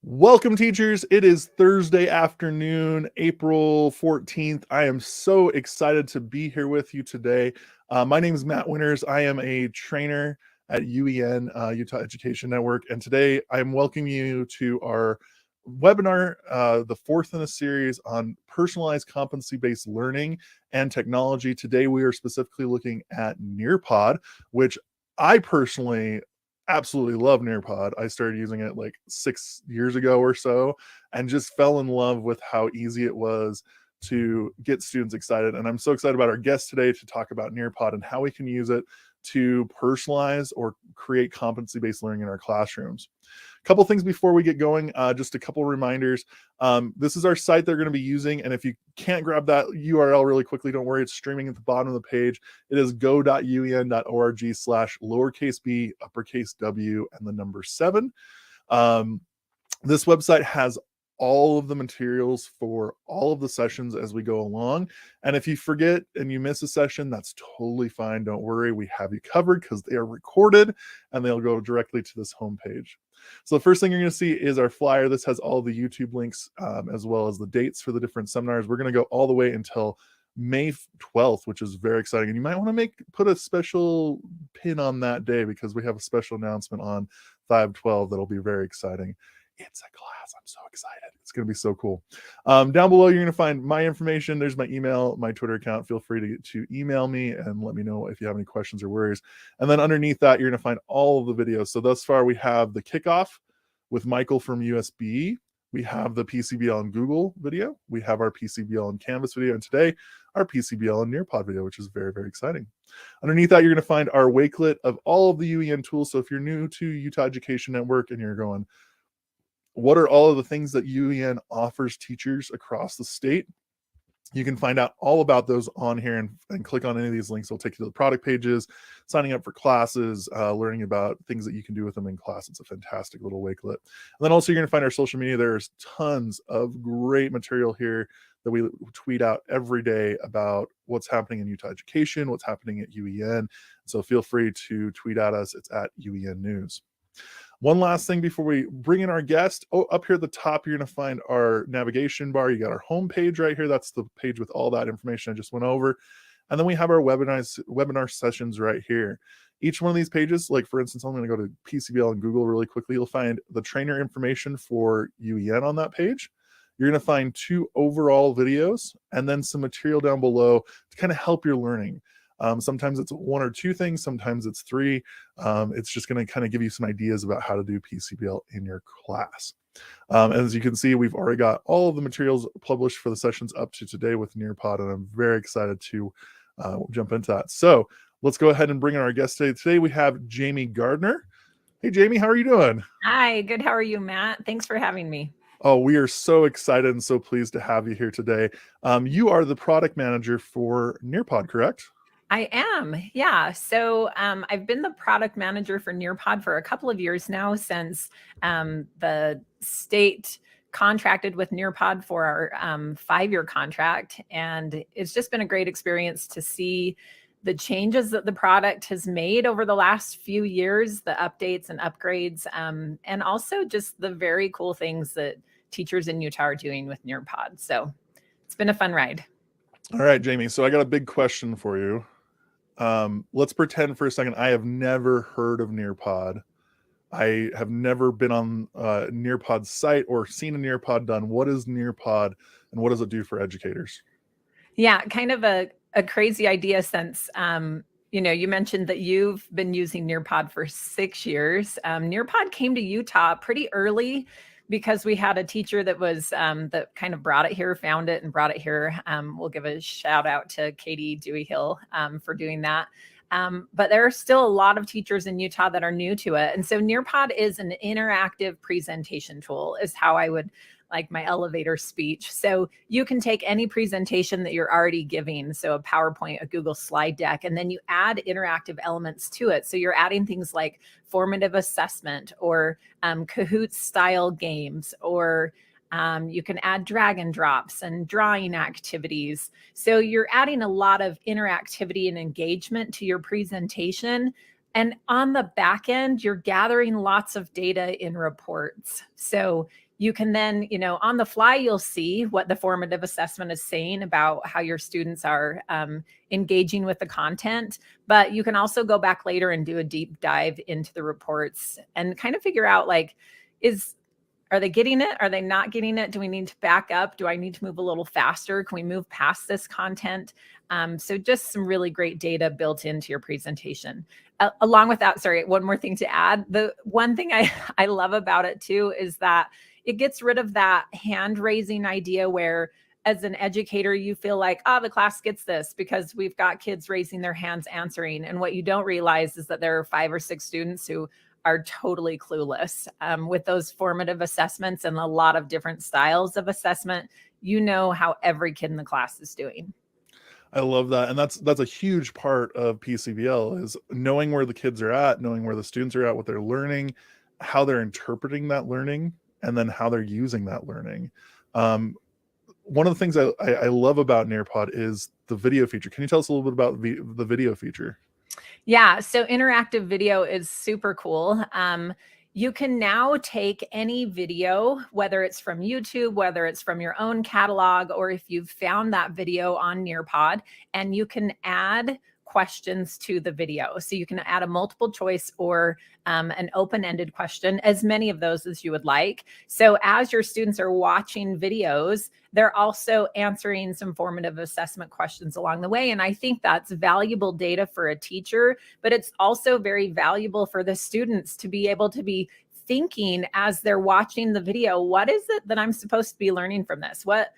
Welcome, teachers. It is Thursday afternoon, April 14th. I am so excited to be here with you today. My name is Matt Winters. I am a trainer at UEN, Utah Education Network, and today I'm welcoming you to our webinar, the fourth in a series on personalized competency-based learning and technology. Today we are specifically looking at Nearpod, which I personally absolutely love Nearpod. I started using it like 6 years ago or so and just fell in love with how easy it was to get students excited. And I'm so excited about our guest today to talk about Nearpod and how we can use it to personalize or create competency-based learning in our classrooms. A couple things before we get going, just a couple reminders. This is our site they're going to be using, and if you can't grab that URL really quickly, don't worry, it's streaming at the bottom of the page. It is go.uen.org/lowercase b, uppercase W, and the number 7. This website has all of the materials for all of the sessions as we go along. And if you forget and you miss a session, that's totally fine. Don't worry, we have you covered because they are recorded and they'll go directly to this homepage. So the first thing you're going to see is our flyer. This has all the YouTube links as well as the dates for the different seminars. We're going to go all the way until May 12th, which is very exciting. And you might want to put a special pin on that day because we have a special announcement on 5/12 that'll be very exciting. It's a class. I'm so excited. It's going to be so cool. Down below, you're going to find my information. There's my email, my Twitter account. Feel free to email me and let me know if you have any questions or worries. And then underneath that, you're going to find all of the videos. So thus far, we have the kickoff with Michael from USB. We have the PCBL and Google video. We have our PCBL and Canvas video. And today, our PCBL and Nearpod video, which is very, very exciting. Underneath that, you're going to find our Wakelet of all of the UEN tools. So if you're new to Utah Education Network and you're going, what are all of the things that UEN offers teachers across the state? You can find out all about those on here and click on any of these links. It'll take you to the product pages, signing up for classes, learning about things that you can do with them in class. It's a fantastic little Wakelet. And then also you're going to find our social media. There's tons of great material here that we tweet out every day about what's happening in Utah Education, what's happening at UEN. So feel free to tweet at us. It's at UEN News. One last thing before we bring in our guest. Up here at the top, you're going to find our navigation bar. You got our home page right here. That's the page with all that information I just went over. And then we have our webinar sessions right here. Each one of these pages, like for instance, I'm going to go to PCBL and Google really quickly. You'll find the trainer information for UEN on that page. You're going to find 2 overall videos and then some material down below to kind of help your learning. Sometimes it's 1 or 2 things, sometimes it's 3. It's just going to kind of give you some ideas about how to do PCBL in your class. As you can see, we've already got all of the materials published for the sessions up to today with Nearpod, and I'm very excited to jump into that. So let's go ahead and bring in our guest today. Today we have Jamie Gardner. Hey, Jamie, how are you doing? Hi, good. How are you, Matt? Thanks for having me. Oh, we are so excited and so pleased to have you here today. You are the product manager for Nearpod, correct? I am, yeah. So I've been the product manager for Nearpod for a couple of years now since the state contracted with Nearpod for our 5-year contract. And it's just been a great experience to see the changes that the product has made over the last few years, the updates and upgrades, and also just the very cool things that teachers in Utah are doing with Nearpod. So it's been a fun ride. All right, Jamie. So I got a big question for you. Let's pretend for a second I have never heard of Nearpod. I have never been on Nearpod's site or seen a Nearpod done. What is Nearpod and what does it do for educators? Yeah, kind of a crazy idea since, you mentioned that you've been using Nearpod for 6 years. Nearpod came to Utah pretty early because we had a teacher that was that kind of brought it here, found it and brought it here. We'll give a shout out to Katie Dewey-Hill for doing that. But there are still a lot of teachers in Utah that are new to it. And so Nearpod is an interactive presentation tool is how I would like my elevator speech. So you can take any presentation that you're already giving, so a PowerPoint, a Google slide deck, and then you add interactive elements to it. So you're adding things like formative assessment or Kahoot style games, or you can add drag and drops and drawing activities. So you're adding a lot of interactivity and engagement to your presentation. And on the back end, you're gathering lots of data in reports. So you can then, on the fly, you'll see what the formative assessment is saying about how your students are engaging with the content. But you can also go back later and do a deep dive into the reports and kind of figure out, like, are they getting it? Are they not getting it? Do we need to back up? Do I need to move a little faster? Can we move past this content? So just some really great data built into your presentation. Along with that, sorry, one more thing to add. The one thing I love about it too is that it gets rid of that hand raising idea where, as an educator, you feel like, the class gets this because we've got kids raising their hands answering. And what you don't realize is that there are 5 or 6 students who are totally clueless. With those formative assessments and a lot of different styles of assessment, how every kid in the class is doing. I love that. And that's a huge part of PCBL, is knowing where the kids are at, knowing where the students are at, what they're learning, how they're interpreting that learning, and then how they're using that learning. One of the things I love about Nearpod is the video feature. Can you tell us a little bit about the video feature? Yeah, so interactive video is super cool. You can now take any video, whether it's from YouTube, whether it's from your own catalog, or if you've found that video on Nearpod, and you can add questions to the video. So you can add a multiple choice or an open-ended question, as many of those as you would like. So as your students are watching videos, they're also answering some formative assessment questions along the way. And I think that's valuable data for a teacher, but it's also very valuable for the students to be able to be thinking as they're watching the video, what is it that I'm supposed to be learning from this? What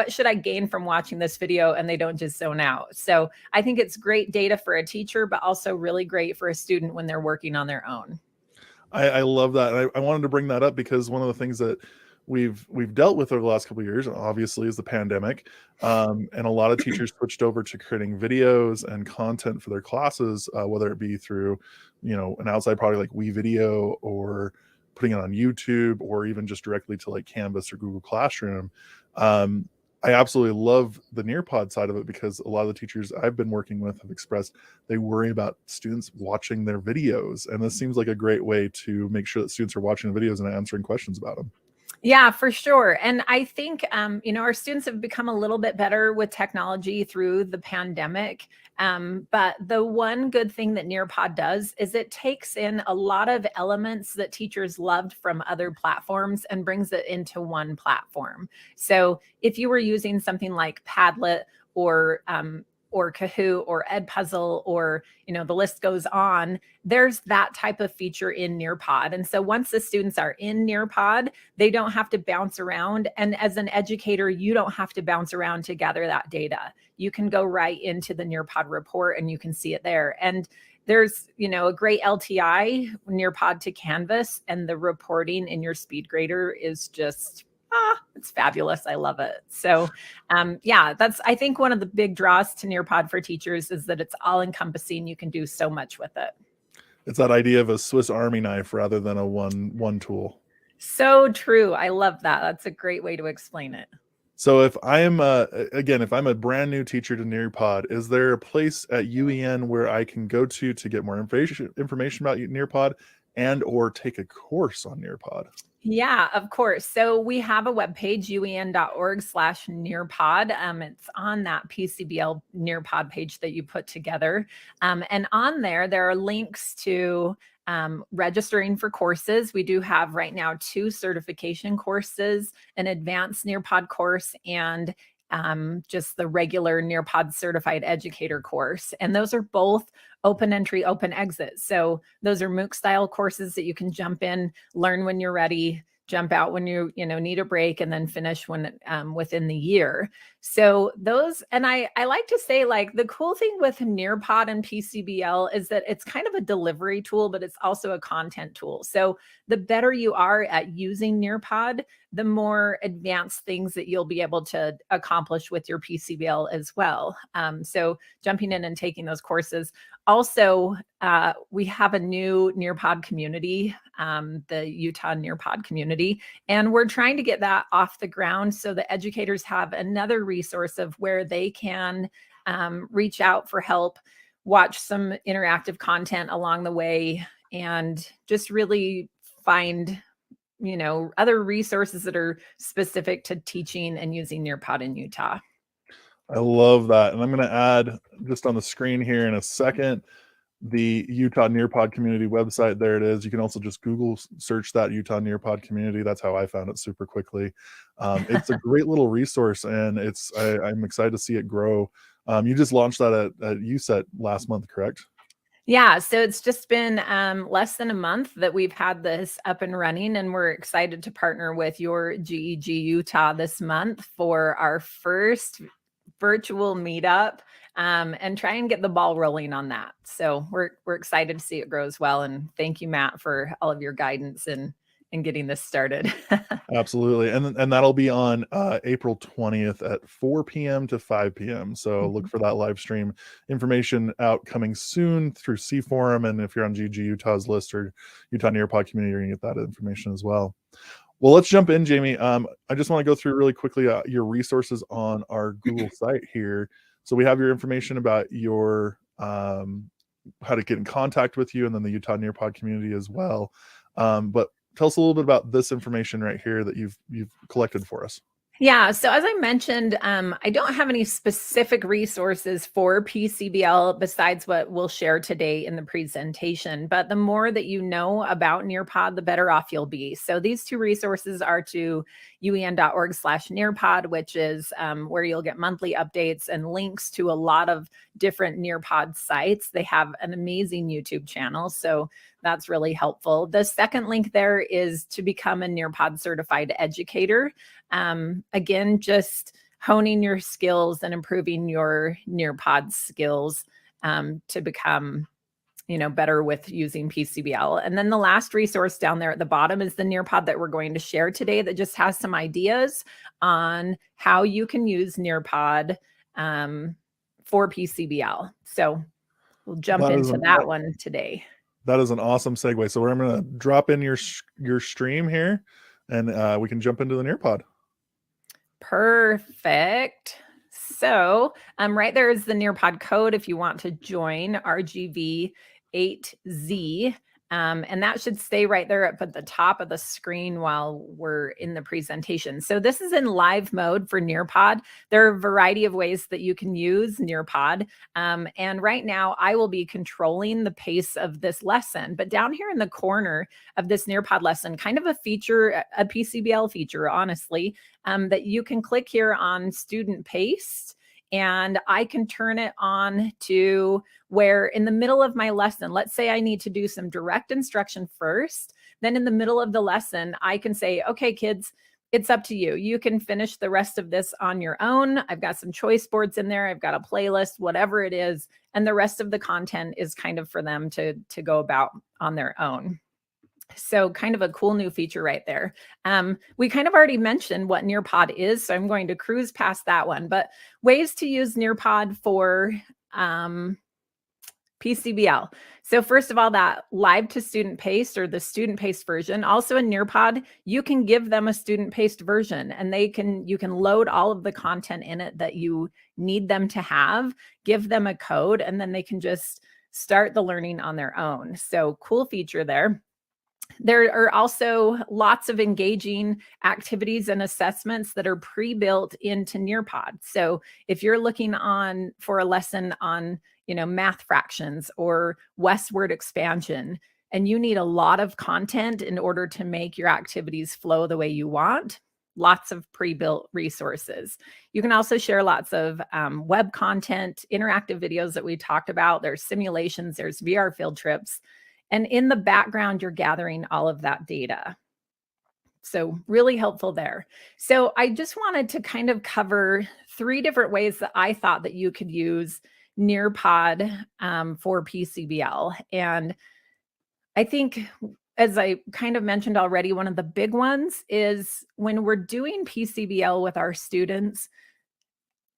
should I gain from watching this video? And they don't just zone out. So I think it's great data for a teacher, but also really great for a student when they're working on their own. I love that. And I wanted to bring that up because one of the things that we've dealt with over the last couple of years, obviously, is the pandemic. And a lot of teachers switched over to creating videos and content for their classes, whether it be through, an outside product like WeVideo, or putting it on YouTube, or even just directly to like Canvas or Google Classroom. I absolutely love the Nearpod side of it because a lot of the teachers I've been working with have expressed they worry about students watching their videos. And this seems like a great way to make sure that students are watching the videos and answering questions about them. Yeah, for sure. And I think, our students have become a little bit better with technology through the pandemic. But the one good thing that Nearpod does is it takes in a lot of elements that teachers loved from other platforms and brings it into one platform. So if you were using something like Padlet or Kahoot or Edpuzzle, or the list goes on, there's that type of feature in Nearpod. And so once the students are in Nearpod, they don't have to bounce around. And as an educator, you don't have to bounce around to gather that data. You can go right into the Nearpod report and you can see it there. And there's, a great LTI, Nearpod to Canvas, and the reporting in your speed grader is just it's fabulous. I love it. So that's, I think, one of the big draws to Nearpod for teachers is that it's all encompassing. You can do so much with it. It's that idea of a Swiss Army knife rather than a one tool. So true. I love that. That's a great way to explain it. So if I'm if I'm a brand new teacher to Nearpod, is there a place at UEN where I can go to get more information about Nearpod and or take a course on Nearpod? Yeah, of course. So we have a webpage, uen.org/Nearpod. It's on that PCBL Nearpod page that you put together. And on there are links to registering for courses. We do have right now 2 certification courses, an advanced Nearpod course, and just the regular Nearpod certified educator course. And those are both open entry, open exit. So those are MOOC style courses that you can jump in, learn when you're ready, jump out when you need a break, and then finish when within the year. So those, and I like to say, like, the cool thing with Nearpod and PCBL is that it's kind of a delivery tool, but it's also a content tool. So the better you are at using Nearpod, the more advanced things that you'll be able to accomplish with your PCBL as well. So jumping in and taking those courses. Also, we have a new Nearpod community, the Utah Nearpod community, and we're trying to get that off the ground so the educators have another resource of where they can reach out for help, watch some interactive content along the way, and just really find other resources that are specific to teaching and using Nearpod in Utah. I love that. And I'm going to add just on the screen here in a second, the Utah Nearpod community website. There it is. You can also just Google search that Utah Nearpod community. That's how I found it super quickly. It's a great little resource, and I'm excited to see it grow. You just launched that at USET last month, correct? Yeah, so it's just been less than a month that we've had this up and running, and we're excited to partner with your GEGUtah this month for our first virtual meetup, and try and get the ball rolling on that. So we're excited to see it grow as well. And thank you, Matt, for all of your guidance in getting this started. Absolutely. And that'll be on April 20th at 4 p.m. to 5 p.m. So look for that live stream information out coming soon through C Forum. And if you're on GEGUtah's list or Utah Nearpod community, you're gonna get that information as well. Well, let's jump in, Jamie. I just want to go through really quickly your resources on our Google site here. So we have your information about your how to get in contact with you, and then the Utah Nearpod community as well. But tell us a little bit about this information right here that you've collected for us. Yeah, so as I mentioned, I don't have any specific resources for PCBL besides what we'll share today in the presentation, but the more that you know about Nearpod, the better off you'll be. So these two resources are to uen.org/Nearpod, which is where you'll get monthly updates and links to a lot of different Nearpod sites. They have an amazing YouTube channel, so that's really helpful. The second link there is to become a Nearpod certified educator. Again, just honing your skills and improving your Nearpod skills to become, better with using PCBL. And then the last resource down there at the bottom is the Nearpod that we're going to share today that just has some ideas on how you can use Nearpod for PCBL. So we'll jump into that one today. That is an awesome segue. So I'm going to drop in your stream here, and we can jump into the Nearpod. Perfect. So right there is the Nearpod code if you want to join RGV8Z. And that should stay right there up at the top of the screen while we're in the presentation. So this is in live mode for Nearpod. There are a variety of ways that you can use Nearpod. And right now I will be controlling the pace of this lesson. But down here in the corner of this Nearpod lesson, kind of a feature, a PCBL feature, honestly, that you can click here on student pace. And I can turn it on to where in the middle of my lesson, let's say I need to do some direct instruction first. Then in the middle of the lesson, I can say, okay, kids, it's up to you. You can finish the rest of this on your own. I've got some choice boards in there. I've got a playlist, whatever it is. And the rest of the content is kind of for them to go about on their own. So kind of a cool new feature right there. We kind of already mentioned what Nearpod is, so I'm going to cruise past that one. But ways to use Nearpod for PCBL. So first of all, that live to student paced or the student paced version. Also in Nearpod, you can give them a student paced version, and you can load all of the content in it that you need them to have, give them a code, and then they can just start the learning on their own. So cool feature there. There are also lots of engaging activities and assessments that are pre-built into Nearpod. So if you're looking for a lesson on, math fractions or westward expansion, and you need a lot of content in order to make your activities flow the way you want, lots of pre-built resources. You can also share lots of web content, interactive videos that we talked about. There's simulations, there's VR field trips. And in the background, you're gathering all of that data. So really helpful there. So I just wanted to kind of cover 3 different ways that I thought that you could use Nearpod for PCBL. And I think, as I kind of mentioned already, one of the big ones is when we're doing PCBL with our students,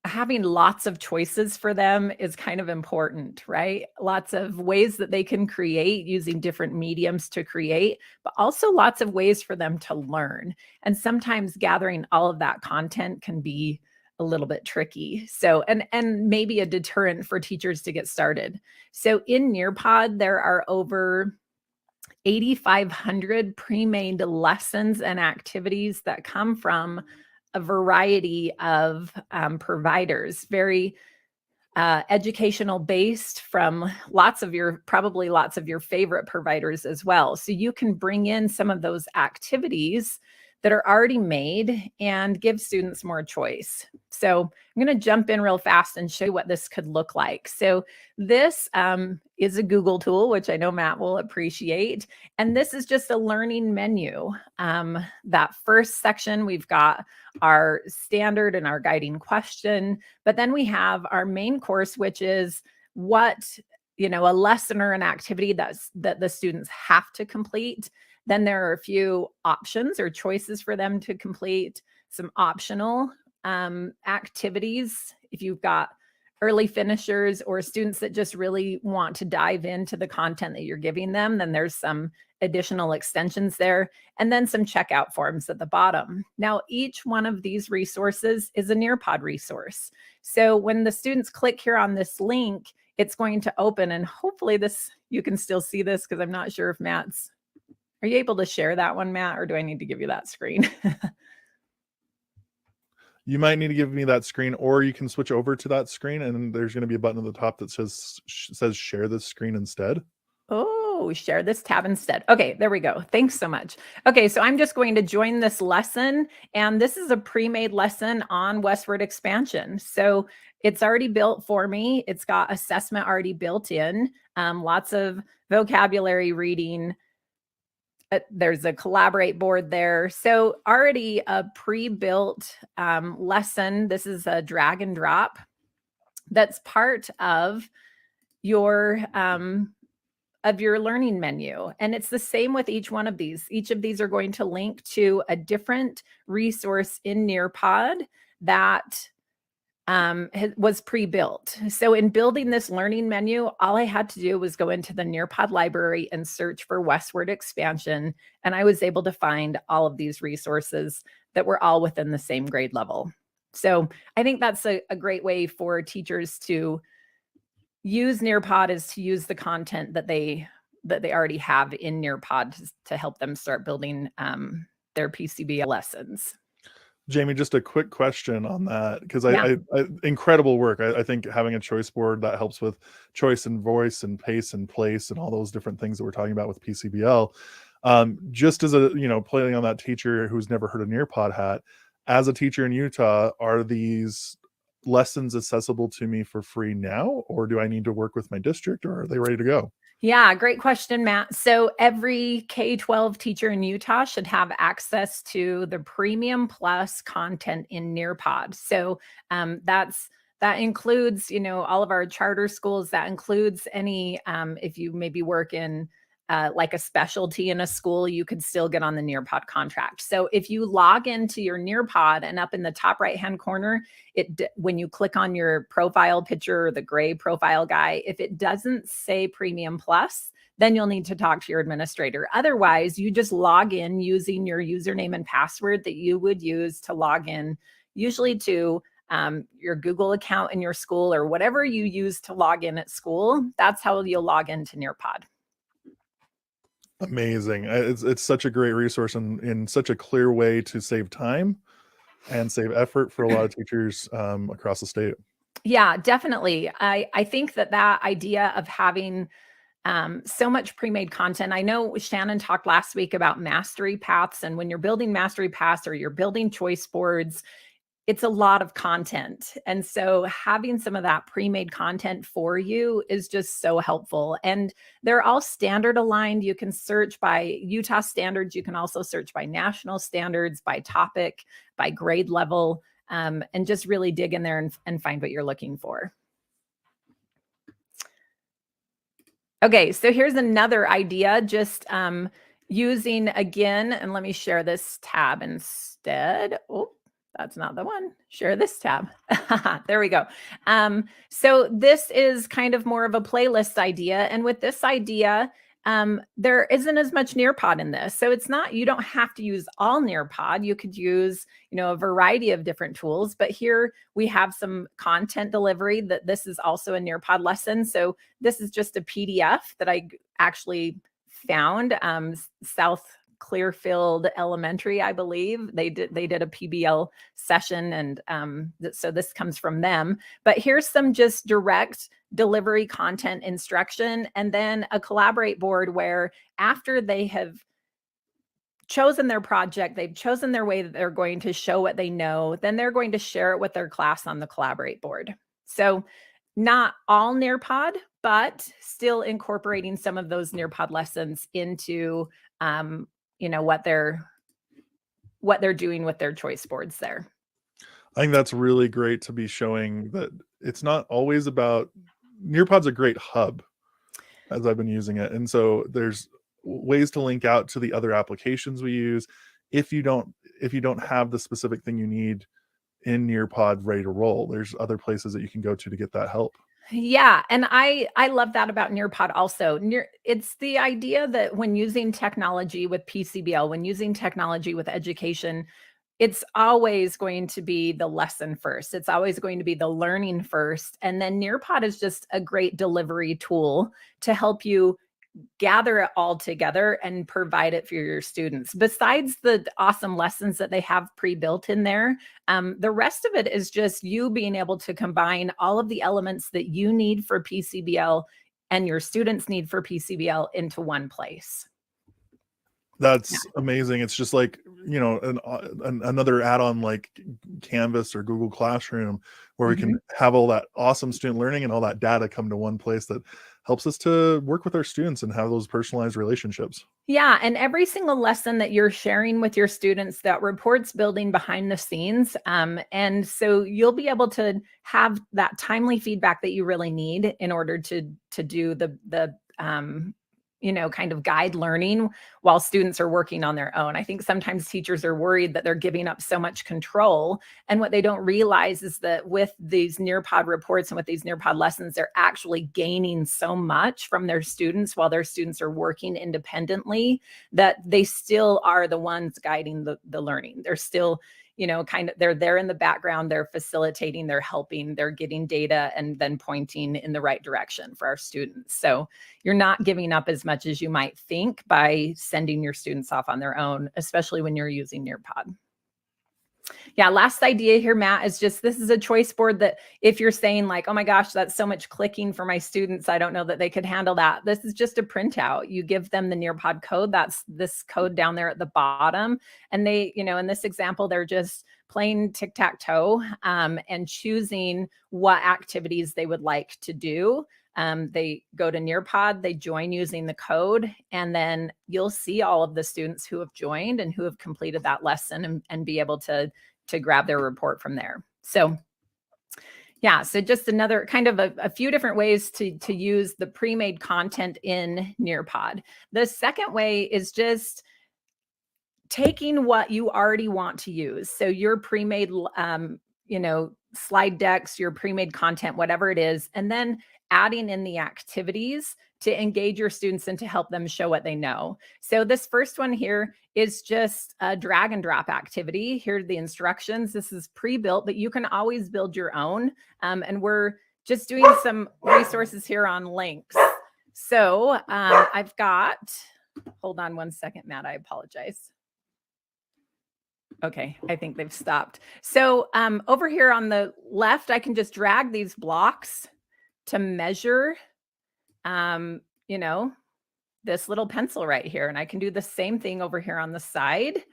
having lots of choices for them is kind of important, right? Lots of ways that they can create using different mediums to create, but also lots of ways for them to learn. And sometimes gathering all of that content can be a little bit tricky. So, and maybe a deterrent for teachers to get started. So in Nearpod, there are over 8,500 pre-made lessons and activities that come from a variety of providers, very educational based from probably lots of your favorite providers as well. So you can bring in some of those activities that are already made and give students more choice. So I'm going to jump in real fast and show you what this could look like. So this is a Google tool, which I know Matt will appreciate. And this is just a learning menu. That first section, we've got our standard and our guiding question, but then we have our main course, which is what, a lesson or an activity that the students have to complete. Then there are a few options or choices for them to complete, some optional activities. If you've got early finishers or students that just really want to dive into the content that you're giving them, then there's some additional extensions there, and then some checkout forms at the bottom. Now, each one of these resources is a Nearpod resource. So when the students click here on this link, it's going to open, and hopefully you can still see this, because I'm not sure if are you able to share that one, Matt, or do I need to give you that screen? You might need to give me that screen, or you can switch over to that screen, and there's going to be a button at the top that says share this screen instead. Oh, share this tab instead. Okay, there we go. Thanks so much. Okay, so I'm just going to join this lesson, and this is a pre-made lesson on westward expansion. So it's already built for me. It's got assessment already built in, lots of vocabulary reading. There's a collaborate board there. So already a pre-built lesson. This is a drag and drop that's part of your learning menu. And it's the same with each one of these. Each of these are going to link to a different resource in Nearpod that was pre-built. So in building this learning menu, all I had to do was go into the Nearpod library and search for westward expansion. And I was able to find all of these resources that were all within the same grade level. So I think that's a great way for teachers to use Nearpod, is to use the content that they already have in Nearpod to help them start building their PCBL lessons. Jamie, just a quick question on that, because I incredible work. I think having a choice board that helps with choice and voice and pace and place and all those different things that we're talking about with PCBL. Just as playing on that teacher who's never heard of Nearpod hat, as a teacher in Utah, are these lessons accessible to me for free now, or do I need to work with my district, or are they ready to go? Yeah, great question, Matt. So every K-12 teacher in Utah should have access to the Premium Plus content in Nearpod. So that includes, all of our charter schools. That includes any, if you maybe work in like a specialty in a school, you could still get on the Nearpod contract. So if you log into your Nearpod, and up in the top right-hand corner, when you click on your profile picture, or the gray profile guy, if it doesn't say Premium Plus, then you'll need to talk to your administrator. Otherwise, you just log in using your username and password that you would use to log in, usually to your Google account in your school, or whatever you use to log in at school. That's how you'll log into Nearpod. Amazing. It's such a great resource, and in such a clear way to save time and save effort for a lot of teachers across the state. Yeah, definitely. I think that idea of having so much pre-made content. I know Shannon talked last week about mastery paths, and when you're building mastery paths or you're building choice boards, it's a lot of content. And so having some of that pre-made content for you is just so helpful. And they're all standard aligned. You can search by Utah standards. You can also search by national standards, by topic, by grade level, and just really dig in there and find what you're looking for. Okay, so here's another idea, just using, again, and let me share this tab instead. Oh, that's not the one. Share this tab. There we go. So this is kind of more of a playlist idea. And with this idea, there isn't as much Nearpod in this. So it's not, you don't have to use all Nearpod. You could use, a variety of different tools, but here we have some content delivery this is also a Nearpod lesson. So this is just a PDF that I actually found. South Clearfield Elementary, I believe, they did a PBL session, and so this comes from them. But here's some just direct delivery content instruction, and then a collaborate board where after they have chosen their project, they've chosen their way that they're going to show what they know, then they're going to share it with their class on the collaborate board. So not all Nearpod, but still incorporating some of those Nearpod lessons into what they're doing with their choice boards there. I think that's really great to be showing that it's not always about Nearpod's a great hub as I've been using it. And so there's ways to link out to the other applications we use. If you don't have the specific thing you need in Nearpod ready to roll, there's other places that you can go to get that help. Yeah, and I love that about Nearpod also. It's the idea that when using technology with PCBL, when using technology with education, it's always going to be the lesson first. It's always going to be the learning first. And then Nearpod is just a great delivery tool to help you gather it all together and provide it for your students. Besides the awesome lessons that they have pre-built in there, the rest of it is just you being able to combine all of the elements that you need for PCBL and your students need for PCBL into one place. That's amazing. It's just like, another add-on like Canvas or Google Classroom, where we can have all that awesome student learning and all that data come to one place that helps us to work with our students and have those personalized relationships. Yeah, and every single lesson that you're sharing with your students, that report's building behind the scenes. And so you'll be able to have that timely feedback that you really need in order to do the kind of guide learning while students are working on their own. I think sometimes teachers are worried that they're giving up so much control. And what they don't realize is that with these Nearpod reports and with these Nearpod lessons, they're actually gaining so much from their students while their students are working independently, that they still are the ones guiding the learning. They're still they're there in the background, they're facilitating, they're helping, they're getting data and then pointing in the right direction for our students. So you're not giving up as much as you might think by sending your students off on their own, especially when you're using Nearpod. Yeah, last idea here, Matt, is just this is a choice board that if you're saying like, oh my gosh, that's so much clicking for my students, I don't know that they could handle that. This is just a printout. You give them the Nearpod code. That's this code down there at the bottom. And they, in this example, they're just playing tic-tac-toe and choosing what activities they would like to do. They go to Nearpod, they join using the code, and then you'll see all of the students who have joined and who have completed that lesson and be able to grab their report from there. So yeah, so just another kind of a few different ways to use the pre-made content in Nearpod. The second way is just taking what you already want to use. So your pre-made, slide decks, your pre-made content, whatever it is, and then adding in the activities to engage your students and to help them show what they know. So this first one here is just a drag and drop activity. Here are the instructions. This is pre-built, but you can always build your own. And we're just doing some resources here on links. So I've got, hold on one second, Matt, I apologize. Okay, I think they've stopped. So over here on the left, I can just drag these blocks to measure, this little pencil right here. And I can do the same thing over here on the side.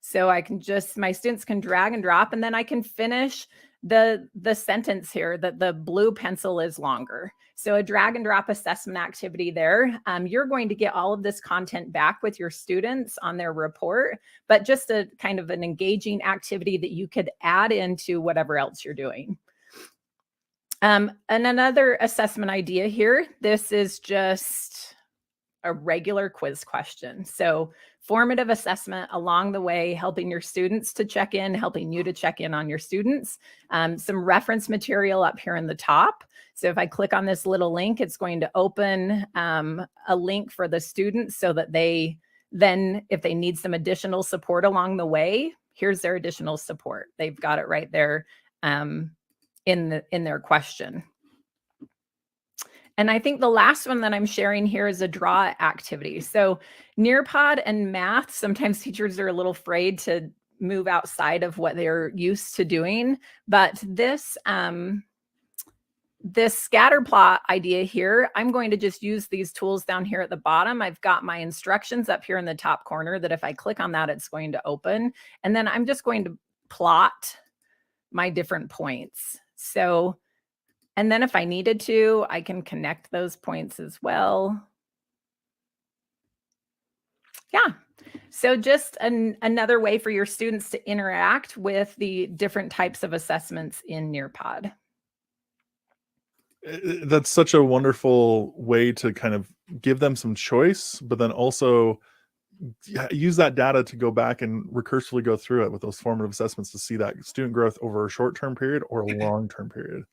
So I can my students can drag and drop, and then I can finish the sentence here that the blue pencil is longer. So a drag and drop assessment activity there. You're going to get all of this content back with your students on their report, but just a kind of an engaging activity that you could add into whatever else you're doing. And another assessment idea here, this is just a regular quiz question. So formative assessment along the way, helping your students to check in, helping you to check in on your students. Some reference material up here in the top. So if I click on this little link, it's going to open a link for the students so that they then, if they need some additional support along the way, here's their additional support. They've got it right there in their question. And I think the last one that I'm sharing here is a draw activity. So Nearpod and math, sometimes teachers are a little afraid to move outside of what they're used to doing. But this scatter plot idea here, I'm going to just use these tools down here at the bottom. I've got my instructions up here in the top corner that if I click on that, it's going to open. And then I'm just going to plot my different points. So, and then if I needed to, I can connect those points as well. Yeah. So just another way for your students to interact with the different types of assessments in Nearpod. That's such a wonderful way to kind of give them some choice, but then also use that data to go back and recursively go through it with those formative assessments to see that student growth over a short-term period or a long-term period.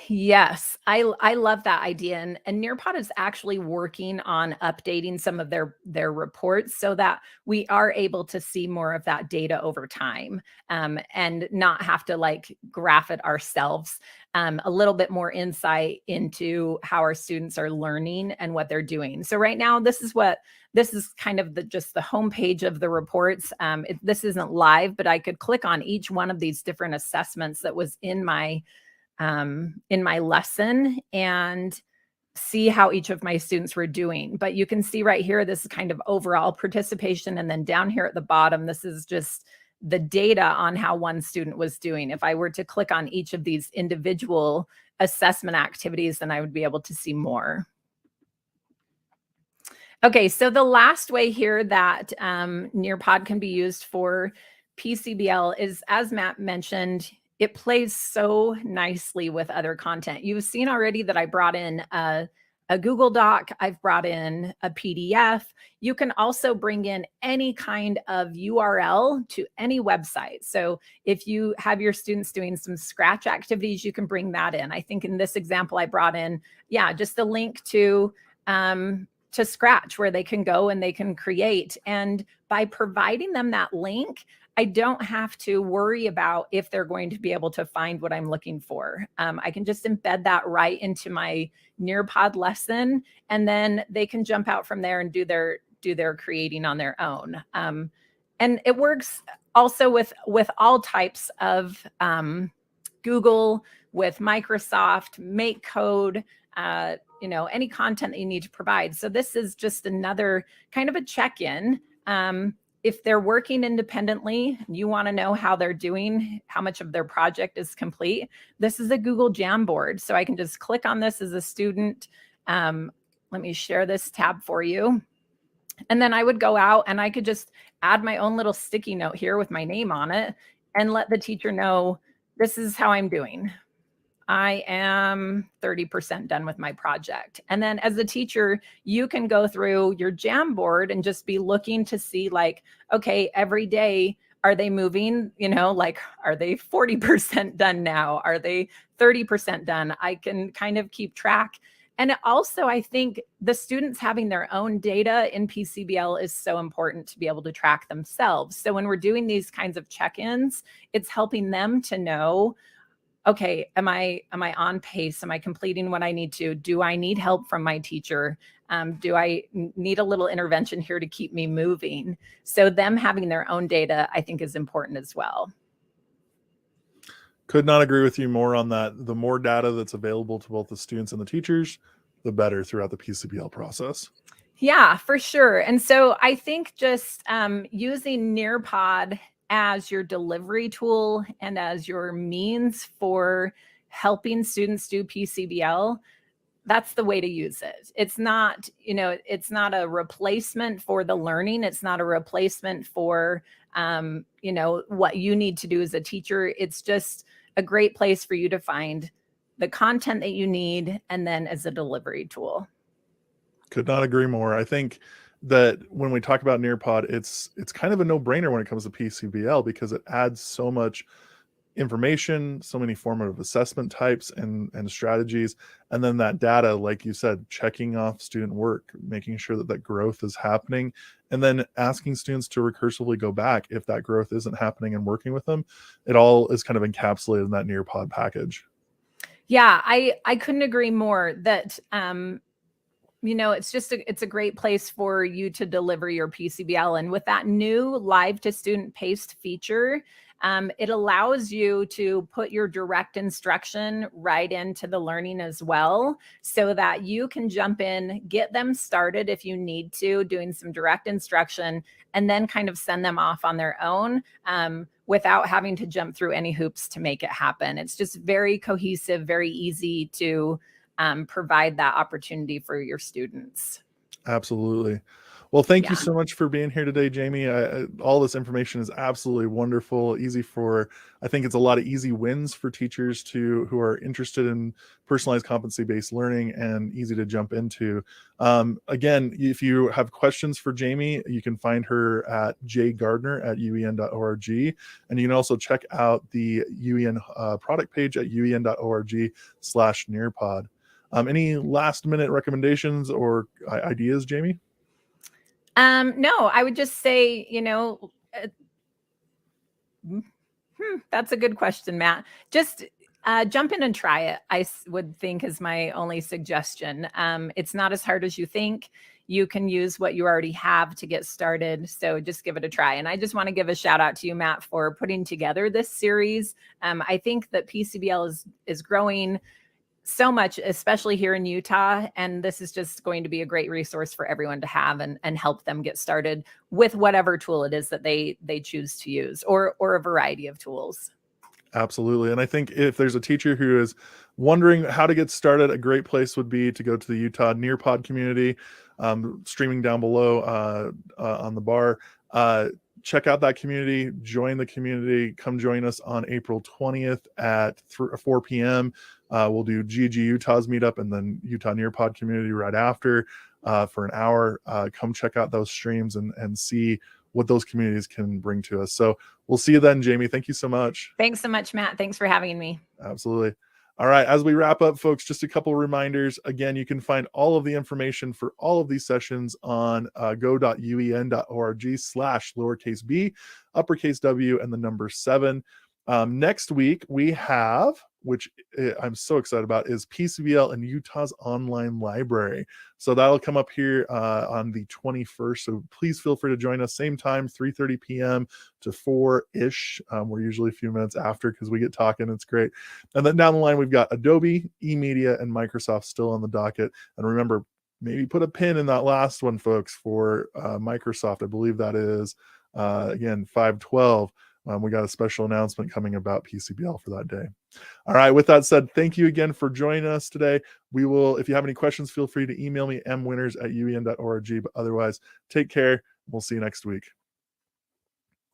Yes, I love that idea. And Nearpod is actually working on updating some of their reports so that we are able to see more of that data over time, and not have to like graph it ourselves. A little bit more insight into how our students are learning and what they're doing. So right now, this is kind of just the homepage of the reports. This isn't live, but I could click on each one of these different assessments that was in my lesson and see how each of my students were doing. But you can see right here, this is kind of overall participation. And then down here at the bottom, this is just the data on how one student was doing. If I were to click on each of these individual assessment activities, then I would be able to see more. Okay, so the last way here that Nearpod can be used for PCBL is, as Matt mentioned, it plays so nicely with other content. You've seen already that I brought in a Google Doc. I've brought in a PDF. You can also bring in any kind of URL to any website. So if you have your students doing some Scratch activities, you can bring that in. I think in this example, I brought in, just a link to Scratch where they can go and they can create. And by providing them that link, I don't have to worry about if they're going to be able to find what I'm looking for. I can just embed that right into my Nearpod lesson, and then they can jump out from there and do their creating on their own. And it works also with all types of Google, with Microsoft, Make Code, any content that you need to provide. So this is just another kind of a check-in. If they're working independently, you want to know how they're doing, how much of their project is complete. This is a Google Jamboard. So I can just click on this as a student. Let me share this tab for you. And then I would go out and I could just add my own little sticky note here with my name on it and let the teacher know this is how I'm doing. I am 30% done with my project. And then as a teacher, you can go through your Jamboard and just be looking to see like, okay, every day, are they moving? Like, are they 40% done now? Are they 30% done? I can kind of keep track. And also, I think the students having their own data in PCBL is so important to be able to track themselves. So when we're doing these kinds of check-ins, it's helping them to know, okay, am I on pace? Am I completing what I need to? Do I need help from my teacher? Do I need a little intervention here to keep me moving? So them having their own data, I think, is important as well. Could not agree with you more on that. The more data that's available to both the students and the teachers, the better throughout the PCBL process. Yeah, for sure. And so I think just using Nearpod as your delivery tool and as your means for helping students do PCBL, that's the way to use it. It's not, it's not a replacement for the learning. It's not a replacement for, what you need to do as a teacher. It's just a great place for you to find the content that you need, and then as a delivery tool. Could not agree more. I think that when we talk about Nearpod, it's kind of a no-brainer when it comes to PCBL because it adds so much information, so many formative assessment types and strategies, and then that data, like you said, checking off student work, making sure that growth is happening, and then asking students to recursively go back if that growth isn't happening and working with them. It all is kind of encapsulated in that Nearpod package. Yeah, I couldn't agree more that it's a great place for you to deliver your PCBL. And with that new live to student paced feature, it allows you to put your direct instruction right into the learning as well, so that you can jump in, get them started if you need to, doing some direct instruction, and then kind of send them off on their own, without having to jump through any hoops to make it happen. It's just very cohesive, very easy to provide that opportunity for your students. Absolutely. Well, thank you Yeah. so much for being here today, Jamie. All this information is absolutely wonderful. I think it's a lot of easy wins for teachers who are interested in personalized competency-based learning, and easy to jump into. Again, if you have questions for Jamie, you can find her at jgardner@uen.org. And you can also check out the UEN product page at uen.org/Nearpod. Any last minute recommendations or ideas, Jamie? No, I would just say, that's a good question, Matt. Just jump in and try it, would think, is my only suggestion. It's not as hard as you think. You can use what you already have to get started. So just give it a try. And I just want to give a shout out to you, Matt, for putting together this series. I think that PCBL is growing so much, especially here in Utah. And this is just going to be a great resource for everyone to have, and help them get started with whatever tool it is that they choose to use, or a variety of tools. Absolutely. And I think if there's a teacher who is wondering how to get started, a great place would be to go to the Utah Nearpod community, streaming down below on the bar. Check out that community, join the community, come join us on April 20th at 4 p.m. We'll do GEGUtah's meetup, and then Utah Nearpod community right after for an hour. Come check out those streams and see what those communities can bring to us. So we'll see you then, Jamie. Thank you so much. Thanks so much, Matt. Thanks for having me. Absolutely. All right. As we wrap up, folks, just a couple reminders. Again, you can find all of the information for all of these sessions on go.uen.org/lowercase b, uppercase W, and the number 7. Next week, we have, which I'm so excited about, is PCBL and Utah's online library. So that'll come up here on the 21st. So please feel free to join us. Same time, 3:30 p.m. to 4-ish. We're usually a few minutes after because we get talking. It's great. And then down the line, we've got Adobe, eMedia, and Microsoft still on the docket. And remember, maybe put a pin in that last one, folks, for Microsoft. I believe that is, again, 5/12. We got a special announcement coming about PCBL for that day. All right. With that said, thank you again for joining us today. We will, if you have any questions, feel free to email me, mwinners@uen.org. But otherwise, take care. We'll see you next week.